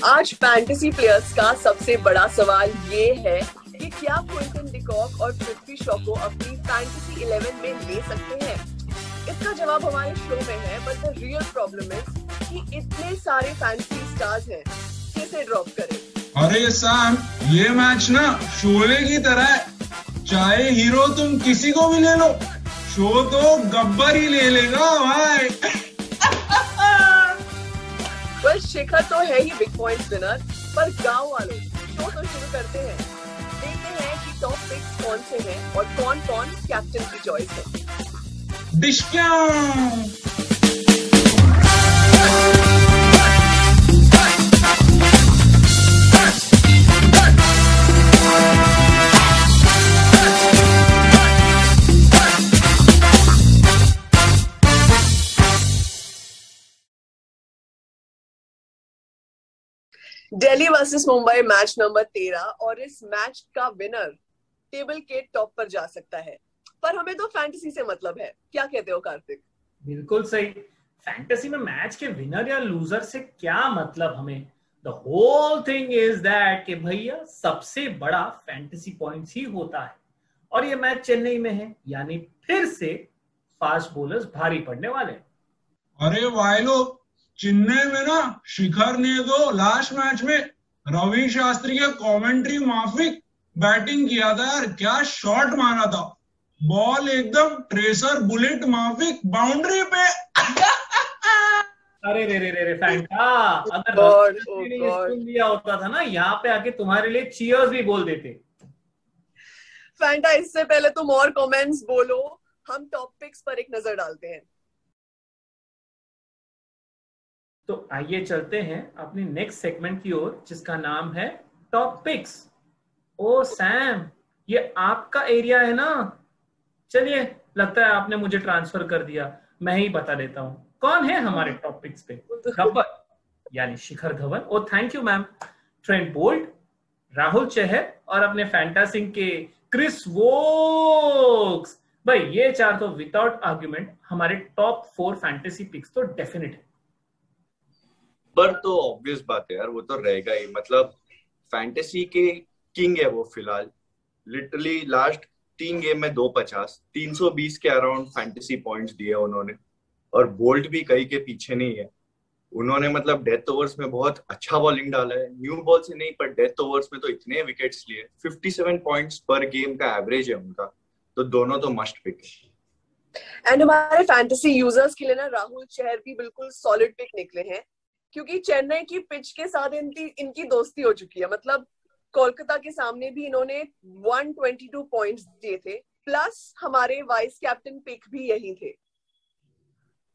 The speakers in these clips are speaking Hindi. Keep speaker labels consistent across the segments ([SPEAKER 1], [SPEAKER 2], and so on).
[SPEAKER 1] आज फैंटेसी प्लेयर्स का सबसे बड़ा सवाल ये है कि क्या क्विंटन डिकॉक और पृथ्वी शॉ को अपनी फैंटेसी 11 में ले सकते हैं। इसका जवाब हमारे शो में है, but the real problem is कि इतने सारे फैंटेसी स्टार्स हैं, कैसे ड्रॉप करें।
[SPEAKER 2] अरे सैम, ये मैच ना शोले की तरह है, चाहे हीरो तुम किसी को भी ले लो, शो तो गब्बर ही ले लेगा भाई।
[SPEAKER 1] बस शिखर तो है ही बिग पॉइंट्स विनर, पर गांव वालों शो तो शुरू करते हैं। देखते हैं कि टॉप पिक्स कौन से हैं और कौन कौन कैप्टन की चॉइस है। Delhi versus Mumbai match number 13 और इस मैच का विनर टेबल के टॉप पर जा सकता है, पर हमें तो फैंटेसी से मतलब है। क्या कहते हो कार्तिक?
[SPEAKER 3] बिल्कुल सही। फैंटेसी में मैच के विनर या लूजर से क्या मतलब हमें। The whole thing is that कि भैया सबसे बड़ा फैंटेसी पॉइंट्स ही होता है, और ये मैच चेन्नई में है, यानी फिर से फास्ट बॉलर्स भारी पड़ने वाले।
[SPEAKER 2] अरे वाइलो, चेन्नई में ना शिखर ने तो लास्ट मैच में रवि शास्त्री के कमेंट्री माफिक बैटिंग किया था यार, क्या शॉट मारा था, बॉल एकदम ट्रेसर बुलेट माफिक बाउंड्री पे।
[SPEAKER 3] अरे रे फैंटा, अगर दिया होता था ना यहाँ पे आके तुम्हारे लिए चीयर्स भी बोल देते।
[SPEAKER 1] फैंटा, इससे पहले तुम और कमेंट्स बोलो, हम टॉप पिक्स पर एक नजर डालते हैं।
[SPEAKER 3] तो आइए चलते हैं अपनी नेक्स्ट सेगमेंट की ओर, जिसका नाम है टॉप पिक्स। ओ सैम, ये आपका एरिया है ना? चलिए, लगता है आपने मुझे ट्रांसफर कर दिया, मैं ही बता देता हूँ कौन है हमारे टॉप पिक्स पे। गब्बर यानी Shikhar Dhawan, oh thank you ma'am, Trent Boult, Rahul Chahar और अपने फैंटासी के क्रिस वोक्स। भाई ये चार तो विदाउट आर्ग्यूमेंट हमारे टॉप 4 फैंटेसी पिक्स तो डेफिनेट है।
[SPEAKER 4] पर तो ऑब्वियस बात है यार, वो तो रहेगा ही। मतलब फैंटेसी के किंग है वो फिलहाल। लिटरली लास्ट 3 गेम में 250, 320 के अराउंड फैंटेसी पॉइंट्स दिए उन्होंने, और बोल्ट भी कहीं के पीछे नहीं है। उन्होंने मतलब डेथ ओवर्स में बहुत अच्छा बॉलिंग डाला है, न्यू बॉल से नहीं पर डेथ ओवर्स में तो इतने विकेट्स लिए। 57 पॉइंट्स पर गेम का एवरेज है उनका, तो दोनों तो मस्ट पिक है।
[SPEAKER 1] एंड हमारे फैंटेसी यूजर्स के लिए ना राहुल चहर भी बिल्कुल सॉलिड पिक निकले हैं, क्योंकि चेन्नई की पिच के साथ इनकी दोस्ती हो चुकी है। मतलब कोलकाता के सामने भी इन्होंने 122 पॉइंट्स दिए थे, प्लस हमारे वाइस कैप्टन पिक भी यही थे।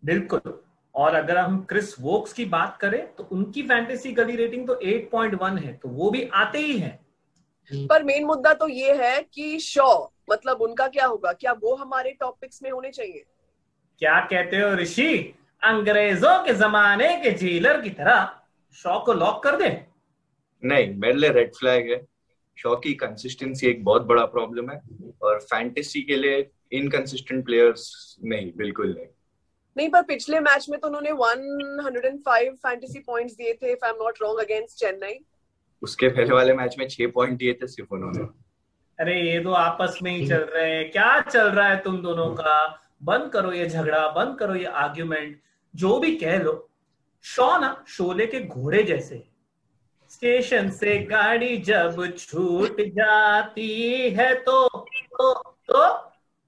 [SPEAKER 3] बिल्कुल। और अगर हम क्रिस वोक्स की बात करें तो उनकी फैंटेसी गली रेटिंग तो 8.1 है, तो वो भी आते ही हैं।
[SPEAKER 1] पर मेन मुद्दा तो ये है कि शॉ, मतलब उनका क्या होगा? क्या वो हमारे टॉप पिक्स में होने चाहिए?
[SPEAKER 3] क्या कहते हो ऋषि? अंग्रेजों के जमाने के जेलर की तरह शॉ को लॉक कर दे?
[SPEAKER 4] नहीं, मेरे लिए रेड फ्लैग है। शॉ की कंसिस्टेंसी एक बहुत बड़ा प्रॉब्लम है, और फैंटेसी के लिए इनकंसिस्टेंट प्लेयर्स नहीं, बिल्कुल नहीं।
[SPEAKER 1] पर पिछले मैच में तो उन्होंने 105 फैंटेसी पॉइंट्स दिए थे, if I am not wrong, against Chennai.
[SPEAKER 4] उसके पहले वाले मैच में 6 पॉइंट दिए थे सिर्फ उन्होंने।
[SPEAKER 3] अरे ये तो आपस में ही चल रहे हैं। क्या चल रहा है तुम दोनों का? बंद करो ये झगड़ा, बंद करो ये आर्ग्यूमेंट, जो भी कह लो। शॉ ना शोले के घोड़े जैसे, स्टेशन से गाड़ी जब छूट जाती है तो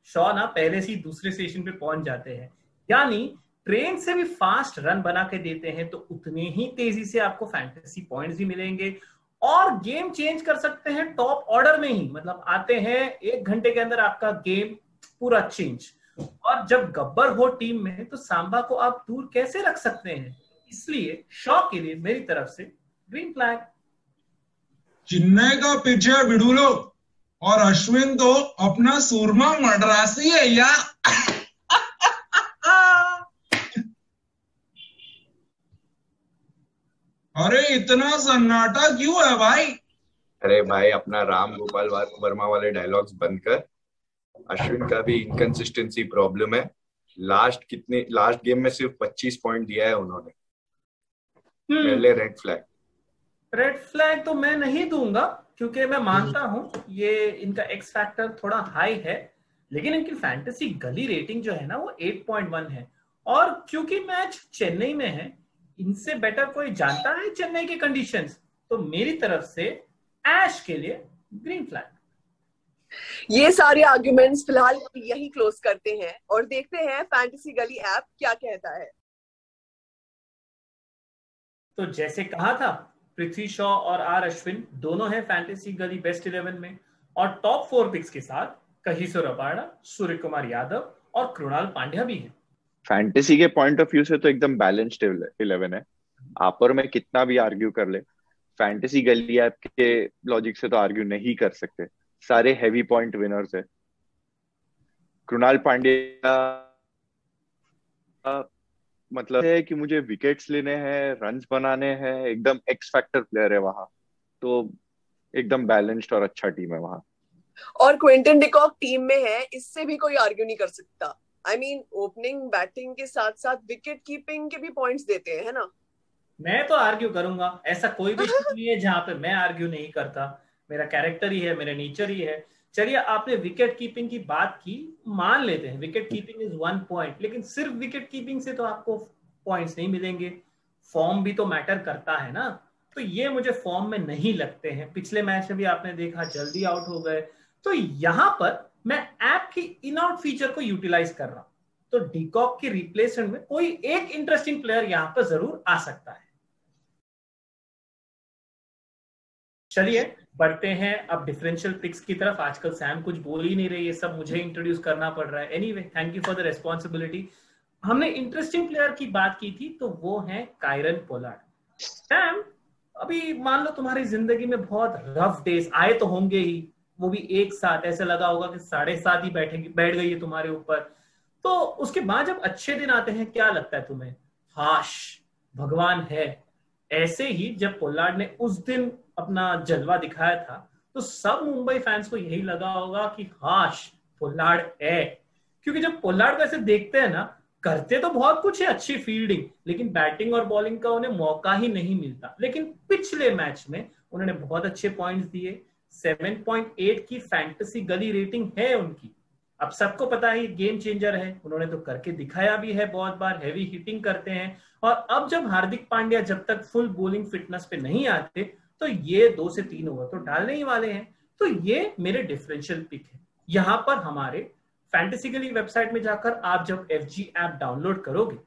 [SPEAKER 3] शॉ ना पहले से ही दूसरे स्टेशन पे पहुंच जाते हैं, यानी ट्रेन से भी फास्ट रन बना के देते हैं, तो उतने ही तेजी से आपको फैंटेसी पॉइंट्स भी मिलेंगे और गेम चेंज कर सकते हैं टॉप ऑर्डर में ही। मतलब आते हैं 1 घंटे के अंदर आपका गेम पूरा चेंज। और जब गब्बर हो टीम में तो सांबा को आप दूर कैसे रख सकते हैं? इसलिए शॉ के लिए मेरी तरफ से ग्रीन फ्लैग।
[SPEAKER 2] चेन्नई का पिच है बिडूलो, और अश्विन तो अपना सूरमा मद्रासी है यार। अरे इतना सन्नाटा क्यों है भाई?
[SPEAKER 4] अरे भाई, अपना राम गोपाल वर्मा वाले डायलॉग्स बंद कर। अश्विन का भी इनकंसिस्टेंसी प्रॉब्लम है। लास्ट गेम में सिर्फ 25 पॉइंट दिया है उन्होंने। मेरे लिए रेड फ्लैग।
[SPEAKER 3] रेड फ्लैग तो मैं नहीं दूंगा, क्योंकि मैं मानता हूं ये इनका एक्स फैक्टर थोड़ा हाई है, लेकिन इनकी फैंटेसी गली रेटिंग जो है ना वो 8.1 है, और क्योंकि मैच चेन्नई में है, इनसे बेटर कोई जानता है चेन्नई के कंडीशंस, तो मेरी तरफ से ऐश के लिए ग्रीन फ्लैग।
[SPEAKER 1] ये सारे आर्गुमेंट्स फिलहाल यही क्लोज करते हैं और देखते हैं फैंटेसी गली ऐप क्या कहता है।
[SPEAKER 3] तो जैसे कहा था, पृथ्वी शॉ और आर अश्विन दोनों हैं फैंटेसी गली बेस्ट 11 में, और टॉप 4 पिक्स के साथ कहिसो रबाडा, सूर्य कुमार यादव और कृणाल पांड्या भी हैं।
[SPEAKER 5] फैंटेसी के पॉइंट ऑफ व्यू से तो एकदम बैलेंस्ड 11 है। आप और मैं कितना भी आर्ग्यू कर ले, फैंटेसी गली ऐप के लॉजिक से तो आर्ग्यू नहीं कर सकते। सारे हैवी पॉइंट विनर्स है। कृणाल पांड्या मतलब है कि मुझे विकेट्स लेने हैं, रन्स बनाने हैं, एकदम एक्स फैक्टर प्लेयर है वहां, तो एकदम बैलेंस्ड और अच्छा टीम है वहां।
[SPEAKER 1] और क्विंटन डिकॉक टीम में है, इससे भी कोई आर्ग्यू नहीं कर सकता। आई मीन ओपनिंग बैटिंग के साथ साथ विकेट कीपिंग के भी पॉइंट्स देते हैं, है ना।
[SPEAKER 3] मैं तो आर्ग्यू करूंगा, ऐसा कोई भी चीज नहीं है जहां पे मैं आर्ग्यू नहीं करता। मेरा कैरेक्टर ही है, मेरा नेचर ही है। चलिए, आपने विकेट कीपिंग की बात की, मान लेते हैं विकेट कीपिंग इज 1 पॉइंट, लेकिन सिर्फ विकेट कीपिंग से तो आपको पॉइंट्स नहीं मिलेंगे, फॉर्म भी तो मैटर करता है ना। तो ये मुझे फॉर्म में नहीं लगते हैं। पिछले मैच में भी आपने देखा जल्दी आउट हो गए। तो यहां पर मैं ऐप की इन आउट फीचर को यूटिलाइज कर रहा हूं, तो डिकॉक के रिप्लेसमेंट में कोई एक इंटरेस्टिंग प्लेयर यहां पर जरूर आ सकता है। चलिए बढ़ते हैं अब डिफरेंशियल पिक्स की तरफ। आजकल सैम कुछ बोल ही नहीं रही है, सब मुझे इंट्रोड्यूस करना पड़ रहा है। Anyway, thank you for the responsibility. हमने इंटरेस्टिंग प्लेयर की बात की थी, तो वो है कायरन पोलार्ड। सैम, अभी मान लो तुम्हारी जिंदगी में बहुत रफ डेज आए तो होंगे ही, वो भी एक साथ, ऐसे लगा होगा कि 7.5 ही बैठ गई है तुम्हारे ऊपर। तो उसके बाद जब अच्छे दिन आते हैं, क्या लगता है तुम्हें? हाश, भगवान है। ऐसे ही जब पोलार्ड ने उस दिन अपना जलवा दिखाया था, तो सब मुंबई फैंस को यही लगा होगा कि हाश, पोलार्ड है। क्योंकि जब पोलार्ड को ऐसे देखते हैं ना, करते तो बहुत कुछ है, अच्छी फील्डिंग, लेकिन बैटिंग और बॉलिंग का उन्हें मौका ही नहीं मिलता। लेकिन पिछले मैच में उन्होंने बहुत अच्छे पॉइंट्स दिए। 7.8 की फैंटेसी गली रेटिंग है उनकी। अब सबको पता है ये गेम चेंजर है, उन्होंने तो करके दिखाया भी है बहुत बार, हैवी हिटिंग करते हैं। और अब जब हार्दिक पांड्या जब तक फुल बॉलिंग फिटनेस पे नहीं आते, तो ये 2 से 3 ओवर तो डालने ही वाले हैं। तो ये मेरे डिफरेंशियल पिक है। यहां पर हमारे फैंटेसिकली वेबसाइट में जाकर आप जब FG ऐप डाउनलोड करोगे,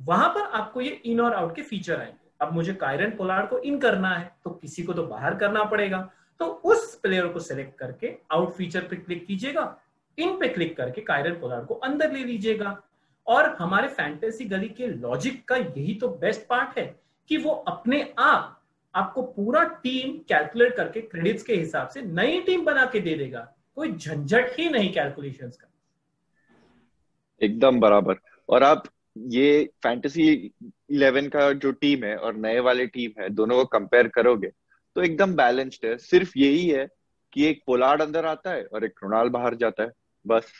[SPEAKER 3] वहां पर आपको ये इन और आउट के फीचर आएंगे। अब मुझे कायरन पोलार्ड को इन करना है, तो किसी को तो बाहर करना पड़ेगा। तो उस प्लेयर को सिलेक्ट करके आउट फीचर पे क्लिक कीजिएगा, इन पे क्लिक करके कायरन पोलार्ड को अंदर ले लीजिएगा। और हमारे फैंटेसी गली के लॉजिक का यही तो बेस्ट पार्ट है कि वो अपने आप आपको पूरा टीम कैलकुलेट करके क्रेडिट्स के हिसाब से नई टीम बना के दे देगा। कोई झंझट ही नहीं कैलकुलेशंस का।
[SPEAKER 5] एकदम बराबर। और आप ये फैंटेसी 11 का जो टीम है और नए वाले टीम है, दोनों को कंपेयर करोगे तो एकदम बैलेंस्ड है। सिर्फ यही है कि एक पोलार्ड अंदर आता है और एक कृणाल बाहर जाता है, बस।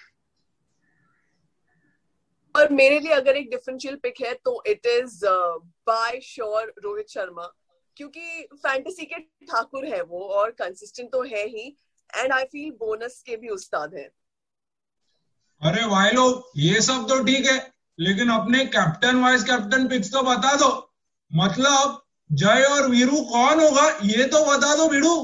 [SPEAKER 1] और मेरे लिए अगर एक डिफरेंशियल पिक है तो it is by sure Rohit Sharma, क्योंकि फैंटेसी के ठाकुर है वो और कंसिस्टेंट तो है ही, एंड आई फील बोनस के भी उस्ताद है।
[SPEAKER 2] अरे भाई लोग, ये सब तो ठीक है, लेकिन अपने कैप्टन वाइस कैप्टन पिक्स तो बता दो। मतलब जय और वीरू कौन होगा ये तो बता दो वीरू।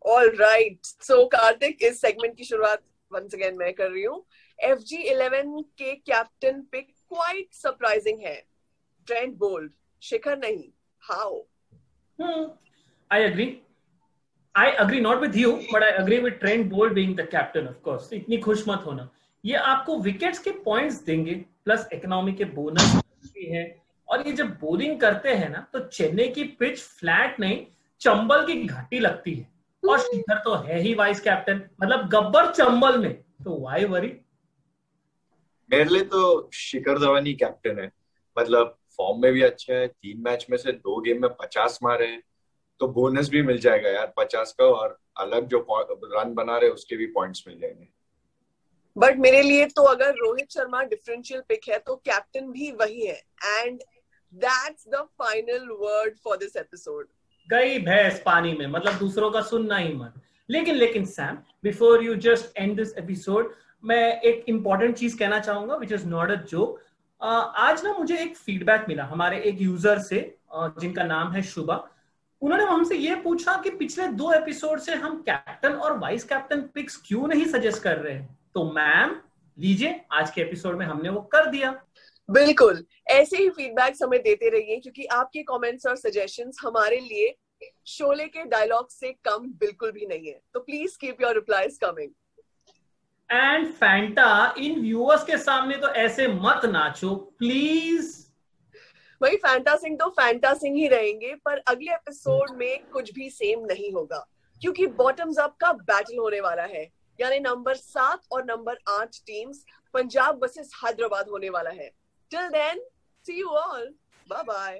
[SPEAKER 1] ऑल राइट, सो कार्तिक, इस सेगमेंट की शुरुआत वंस अगेन मैं कर रही हूँ। FG11 के कैप्टन पिक क्वाइट सरप्राइजिंग है, ट्रेंट बोल्ट, शिखर नहीं। How?
[SPEAKER 3] I agree not with you, but I agree with Trent Bolt being the captain, of course. इतनी खुश मत होना। ये आपको विकेट्स के पॉइंट्स देंगे, प्लस इकोनॉमी के बोनस भी है। और ये जब बॉलिंग करते हैं ना, तो चेन्नई की पिच फ्लैट नहीं, चंबल की घाटी लगती है। और शिखर तो है ही वाइस कैप्टन, मतलब गब्बर चंबल में, तो वाई वरी।
[SPEAKER 4] मेरे लिए तो शिखर धवन ही कैप्टन है। मतलब फॉर्म में भी अच्छा है, 3 मैच में से 2 गेम में 50 मारे हैं, तो बोनस भी मिल जाएगा यार 50 का, और अलग जो रन बना रहे उसके भी पॉइंट्स मिल जाएंगे।
[SPEAKER 1] बट मेरे लिए तो अगर रोहित शर्मा डिफरेंशियल पिक है तो कैप्टन भी वही है। And That's the final word for this episode.
[SPEAKER 3] गई भैंस पानी में, मतलब दूसरों का सुनना ही मत। लेकिन Sam, before you just and this episode, मैं एक इंपॉर्टेंट चीज कहना चाहूंगा which is not a joke. आज ना मुझे एक फीडबैक मिला हमारे एक यूजर से, जिनका नाम है शुभा। उन्होंने हमसे ये पूछा कि पिछले 2 एपिसोड से हम कैप्टन और वाइस कैप्टन पिक्स क्यों नहीं सजेस्ट कर रहे हैं। तो मैम लीजिए, आज के एपिसोड में हमने वो कर दिया।
[SPEAKER 1] बिल्कुल, ऐसे ही फीडबैक्स हमें देते रहिए, क्योंकि आपके कमेंट्स और सजेशंस हमारे लिए शोले के डायलॉग से कम बिल्कुल भी नहीं है। तो please keep your replies coming.
[SPEAKER 3] And Fanta, in viewers के सामने तो ऐसे मत नाचो प्लीज।
[SPEAKER 1] वही फैंटा सिंह तो फैंटा सिंह ही रहेंगे, पर अगले एपिसोड में कुछ भी सेम नहीं होगा, क्योंकि बॉटम्स अप का बैटल होने वाला है। यानी नंबर 7 और number 8 teams Punjab versus Hyderabad होने वाला है। Till then, see you all. Bye bye.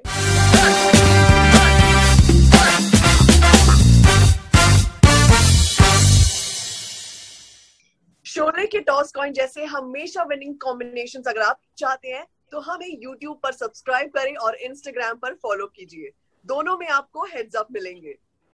[SPEAKER 1] Sholay के टॉस कॉइन जैसे हमेशा विनिंग कॉम्बिनेशंस अगर आप चाहते हैं तो हमें YouTube पर सब्सक्राइब करें और Instagram पर फॉलो कीजिए। दोनों में आपको हेड्स अप मिलेंगे।